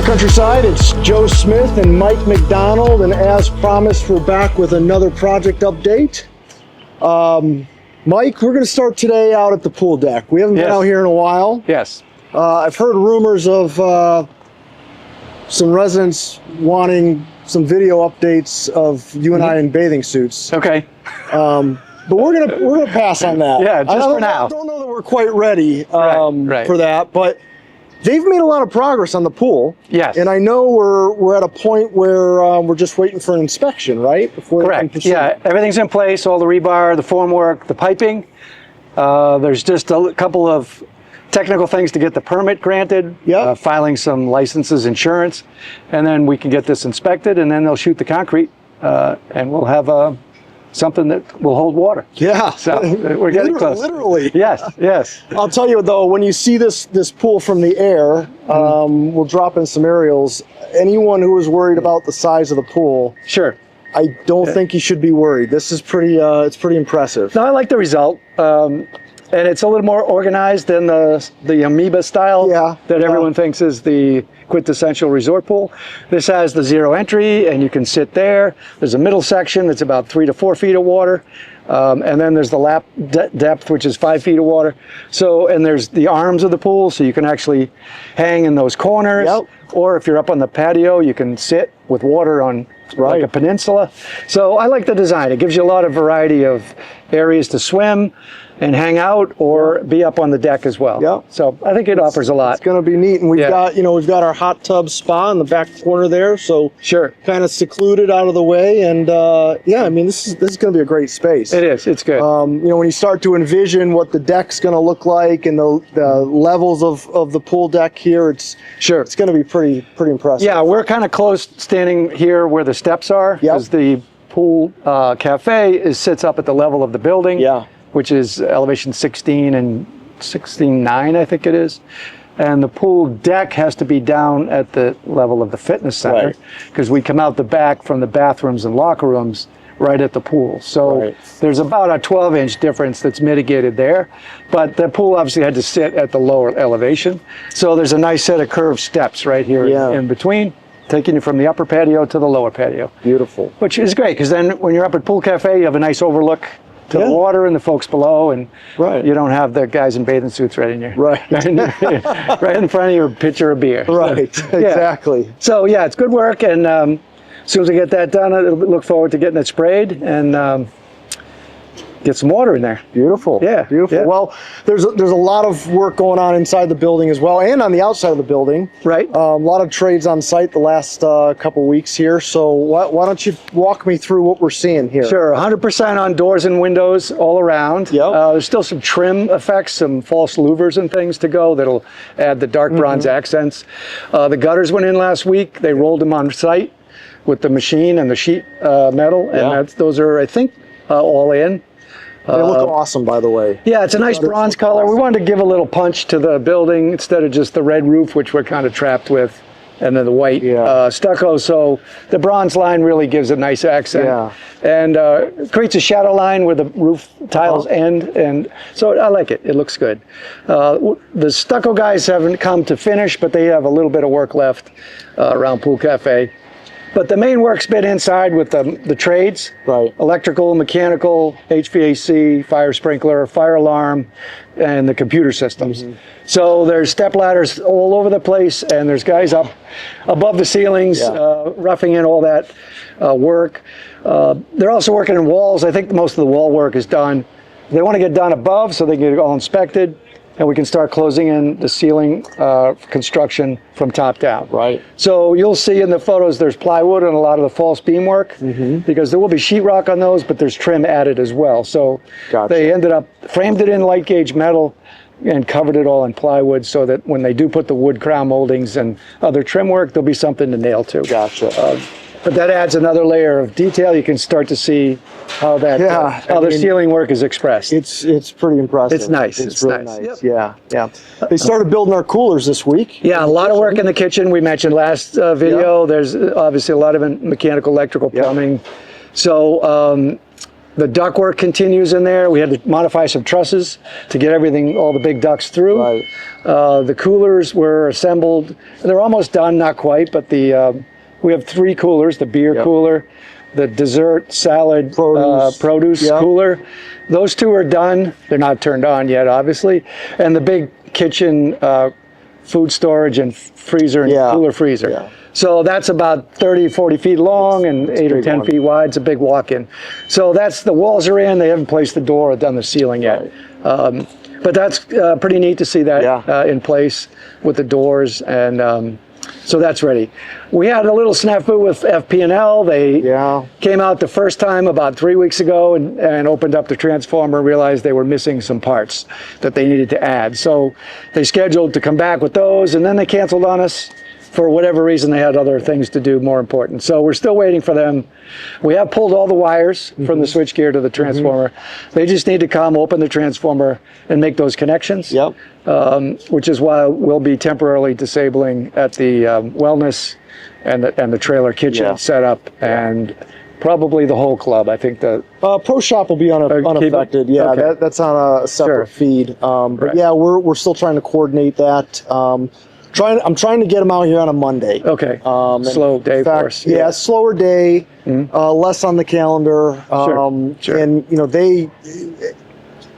Countryside, it's Joe Smith and Mike McDonald, and as promised, we're back with another project update. Mike, we're going to start today out at the pool deck. We haven't been out here in a while. Yes. I've heard rumors of some residents wanting some video updates of you and I in bathing suits. Okay. But we're gonna pass on that. Yeah, just for now. I don't know that we're quite ready Right. for that, but they've made a lot of progress on the pool. Yes. And I know we're at a point where we're just waiting for an inspection, right? Before they can Correct. proceed. Yeah, everything's in place, all the rebar, the formwork, the piping. There's just a couple of technical things to get the permit granted, Yep. filing some licenses, insurance, and then we can get this inspected, and then they'll shoot the concrete, and we'll have something that will hold water. Yeah. So we're getting close. Literally. Yes, yes. I'll tell you though, when you see this pool from the air, we'll drop in some aerials. Anyone who is worried about the size of the pool, Sure. I don't think you should be worried. This is pretty. It's pretty impressive. No, I like the result. And it's a little more organized than the amoeba style that everyone thinks is the quintessential resort pool. This has the zero entry, and you can sit there. There's a middle section that's about 3 to 4 feet of water. And then there's the lap depth, which is 5 feet of water. So, and there's the arms of the pool, so you can actually hang in those corners. Yep. Or if you're up on the patio, you can sit with water on like a peninsula. So I like the design. It gives you a lot of variety of areas to swim and hang out or be up on the deck as well. Yep. So I think it offers a lot. It's going to be neat, and we've got our hot tub spa in the back corner there, so Sure. kind of secluded out of the way, and I mean this is going to be a great space. It is. It's good. When you start to envision what the deck's going to look like and the levels of the pool deck here, it's going to be pretty impressive. Yeah, we're kind of close standing here where the steps are, because the pool cafe sits up at the level of the building. Yeah. Which is elevation 16 and 16.9, I think it is. And the pool deck has to be down at the level of the fitness center, because we come out the back from the bathrooms and locker rooms right at the pool. So there's about a 12-inch difference that's mitigated there. But the pool obviously had to sit at the lower elevation. So there's a nice set of curved steps right here in between, taking you from the upper patio to the lower patio. Beautiful. Which is great, because then when you're up at Pool Cafe, you have a nice overlook to the water and the folks below, and you don't have the guys in bathing suits right in your right in front of your pitcher of beer. Right, exactly. So yeah, it's good work, and as soon as we get that done, I look forward to getting it sprayed and get some water in there. Beautiful. Yeah. Beautiful. Yeah. Well, there's a lot of work going on inside the building as well, and on the outside of the building. Right. A lot of trades on site the last couple weeks here. So why don't you walk me through what we're seeing here? Sure. 100% on doors and windows all around. Yep. There's still some trim effects, some false louvers and things to go that'll add the dark bronze accents. The gutters went in last week. They rolled them on site with the machine and the sheet metal, and those are, I think, all in. They look awesome, by the way. Yeah, it's a nice bronze color. We wanted to give a little punch to the building instead of just the red roof, which we're kind of trapped with, and then the white stucco. So the bronze line really gives a nice accent. Yeah. And creates a shadow line where the roof tiles end. And so I like it. It looks good. The stucco guys haven't come to finish, but they have a little bit of work left around Pool Cafe. But the main work's been inside with the trades, electrical, mechanical, HVAC, fire sprinkler, fire alarm, and the computer systems. So there's step ladders all over the place, and there's guys up above the ceilings roughing in all that work. They're also working in walls. I think most of the wall work is done. They want to get done above so they can get it all inspected, and we can start closing in the ceiling construction from top down. Right. So you'll see in the photos there's plywood and a lot of the false beam work, because there will be sheetrock on those, but there's trim added as well. So they ended up framed it in light gauge metal and covered it all in plywood, so that when they do put the wood crown moldings and other trim work, there'll be something to nail to. Gotcha. But that adds another layer of detail. You can start to see how that the ceiling work is expressed. It's pretty impressive. It's nice. It's really nice. Yep. Yeah. They started building our coolers this week. Yeah, a lot of work in the kitchen. We mentioned last video. There's obviously a lot of mechanical, electrical, plumbing. So The ductwork continues in there. We had to modify some trusses to get everything, all the big ducts through. Right. The coolers were assembled. They're almost done, not quite, but we have 3 coolers, the beer cooler, the dessert, salad, produce Yep. cooler. Those 2 are done. They're not turned on yet, obviously. And the big kitchen food storage and freezer and cooler freezer. Yeah. So that's about 30, 40 feet long and 8 or 10 feet wide. It's a big walk-in. So the walls are in. They haven't placed the door or done the ceiling yet. But that's pretty neat to see that in place with the doors. And so that's ready. We had a little snafu with FP&L. They came out the first time about 3 weeks ago and opened up the transformer, realized they were missing some parts that they needed to add. So they scheduled to come back with those, and then they canceled on us. For whatever reason, they had other things to do more important. So we're still waiting for them. We have pulled all the wires from the switchgear to the transformer. They just need to come, open the transformer, and make those connections. Yep. Which is why we'll be temporarily disabling at the wellness and the trailer kitchen setup, and probably the whole club. I think the Pro Shop will be unaffected. Yeah, okay. that's on a separate feed. But yeah, we're still trying to coordinate that. I'm trying to get them out here on a Monday. Okay. Slow day for us. Yeah, slower day, less on the calendar. Sure. And they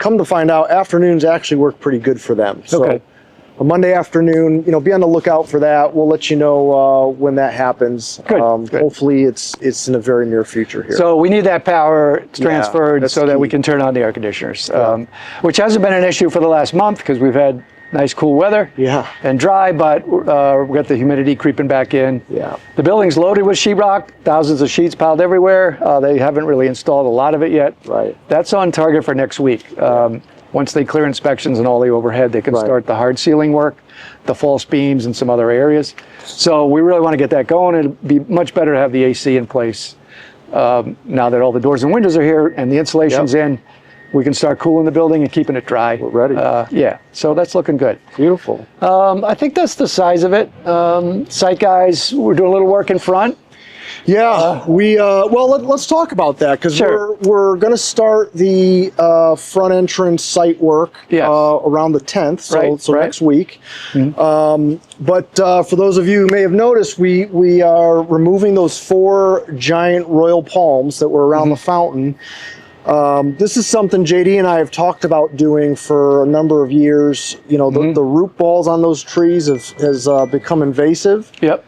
come to find out afternoons actually work pretty good for them. So a Monday afternoon, be on the lookout for that. We'll let you know when that happens. Good. Hopefully it's in a very near future here. So we need that power transferred so that key. we can turn on the air conditioners, which hasn't been an issue for the last month because we've had nice cool weather and dry, but we got the humidity creeping back in. Yeah. The building's loaded with sheetrock, thousands of sheets piled everywhere. They haven't really installed a lot of it yet. Right. That's on target for next week. Once they clear inspections and all the overhead, they can start the hard ceiling work, the false beams and some other areas. So we really want to get that going. It'd be much better to have the AC in place now that all the doors and windows are here and the insulation's in. We can start cooling the building and keeping it dry. We're ready. Yeah, so that's looking good. Beautiful. I think that's the size of it. Site guys, we're doing a little work in front. Yeah, let's talk about that because we're going to start the front entrance site work around the 10th, so next week. But for those of you who may have noticed, we are removing those 4 giant royal palms that were around the fountain. This is something JD and I have talked about doing for a number of years. The root balls on those trees has become invasive. Yep.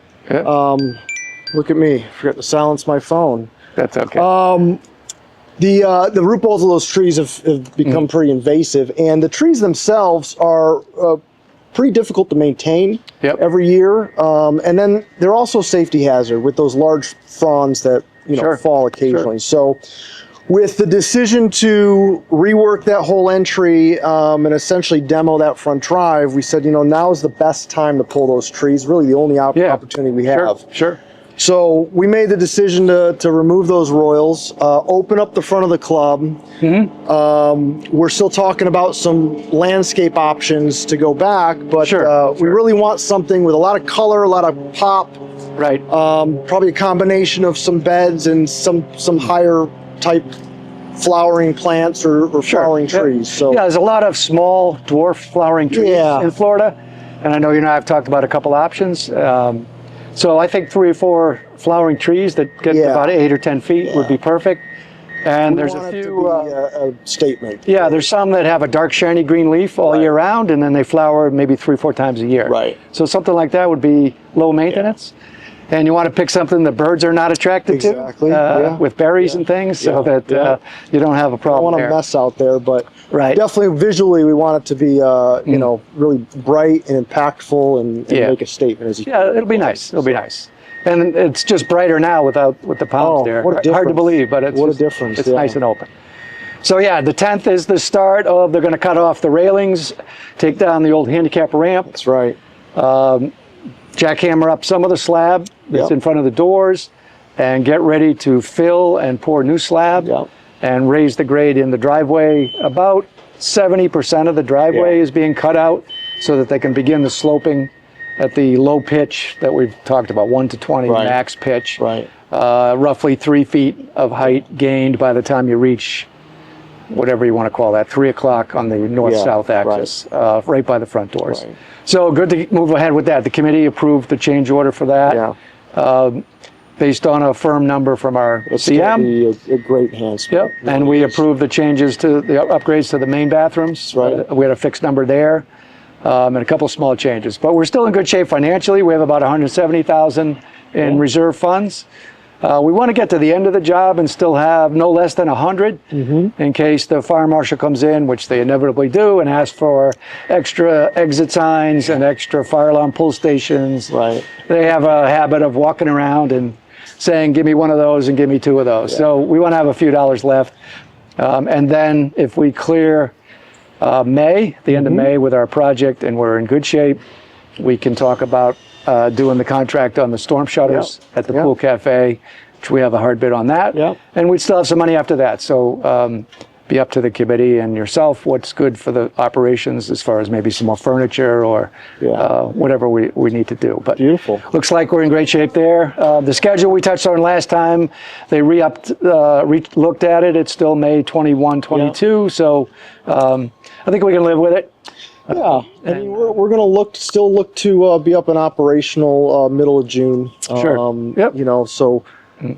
Look at me, forgot to silence my phone. That's okay. The root balls of those trees have become pretty invasive, and the trees themselves are pretty difficult to maintain every year. And then they're also a safety hazard with those large fronds that fall occasionally. So with the decision to rework that whole entry and essentially demo that front drive, we said, now is the best time to pull those trees, really the only opportunity we have. Sure. So we made the decision to remove those royals, open up the front of the club. We're still talking about some landscape options to go back, but we really want something with a lot of color, a lot of pop. Right. Probably a combination of some beds and some higher type flowering plants or flowering trees. So there's a lot of small dwarf flowering trees in Florida, and I know you and I have talked about a couple options. So I think 3 or 4 flowering trees that get about 8 or 10 feet would be perfect. And there's a few a statement. Yeah, there's some that have a dark shiny green leaf all year round, and then they flower maybe 3 or 4 times a year. Right. So something like that would be low maintenance. And you want to pick something that birds are not attracted to, with berries and things, so that you don't have a problem. I don't want to mess out there, but definitely visually we want it to be, really bright and impactful and make a statement. As you it'll be nice. It'll be nice. And it's just brighter now with the palms there. Hard to believe, but it's what a difference. It's nice and open. So yeah, the 10th is the start of. They're going to cut off the railings, take down the old handicap ramp. That's right. Jackhammer up some of the slab that's in front of the doors, and get ready to fill and pour new slab and raise the grade in the driveway. About 70% of the driveway is being cut out so that they can begin the sloping at the low pitch that we've talked about, 1 to 20 max pitch. Right. roughly 3 feet of height gained by the time you reach whatever you want to call that, 3 o'clock on the north-south axis, right by the front doors. Right. So good to move ahead with that. The committee approved the change order for that. Based on a firm number from our CM. Be a great enhancement. Yep. And we approved the changes to the upgrades to the main bathrooms. Right. We had a fixed number there, and a couple small changes. But we're still in good shape financially. We have about $170,000 in reserve funds. We want to get to the end of the job and still have no less than 100 in case the fire marshal comes in, which they inevitably do, and asks for extra exit signs and extra fire alarm pull stations. Right. They have a habit of walking around and saying, give me one of those and give me 2 of those. Yeah. So we want to have a few dollars left. And then if we clear May, the end of May with our project, and we're in good shape, we can talk about doing the contract on the storm shutters at the Pool Cafe, which we have a hard bid on that. And we'd still have some money after that. So be up to the committee and yourself what's good for the operations as far as maybe some more furniture or whatever we need to do. But beautiful. Looks like we're in great shape there. The schedule we touched on last time, they looked at it. It's still May 21, 22. So I think we can live with it. Yeah, I mean, we're going to still look to be up and operational middle of June. Sure. You know, so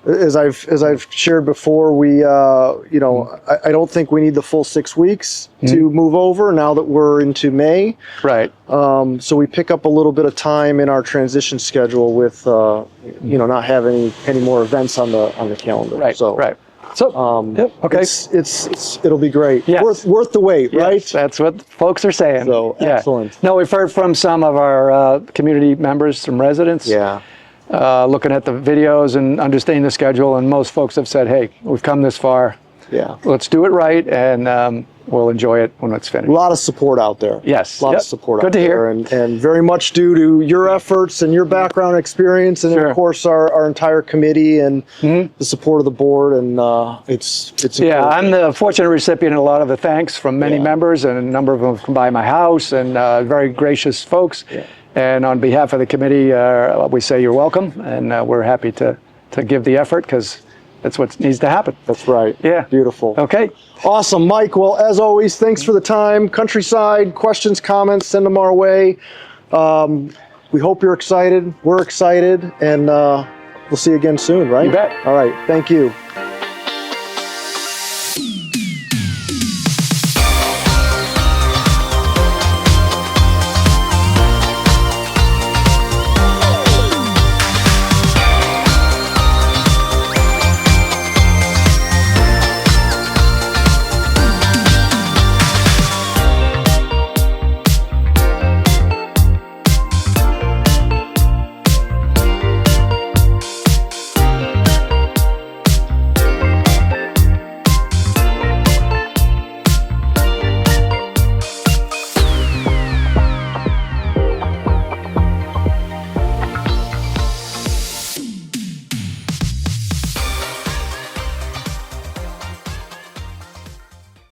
as I've shared before, we you know, I don't think we need the full 6 weeks to move over now that we're into May. Right. So we pick up a little bit of time in our transition schedule with you know, not having any more events on the calendar. Right. So So okay, it'll be great. Yes. Worth the wait, right? Yes, that's what folks are saying. So excellent. No, we've heard from some of our community members, some residents. Looking at the videos and understanding the schedule, and most folks have said, hey, we've come this far. Let's do it right, and we'll enjoy it when it's finished. A lot of support out there. Yes. A lot of support Good out to there. hear. And very much due to your efforts and your background experience, and of course our entire committee and the support of the board. And it's I'm the fortunate recipient of a lot of the thanks from many members, and a number of them have come by my house, and very gracious folks. And on behalf of the committee, we say you're welcome, and we're happy to give the effort, because that's what needs to happen. That's right. Yeah. Beautiful. Okay. Awesome, Mike. Well, as always, thanks for the time. Countryside, questions, comments, send them our way. We hope you're excited. We're excited, and we'll see you again soon, right? You bet. All right. Thank you.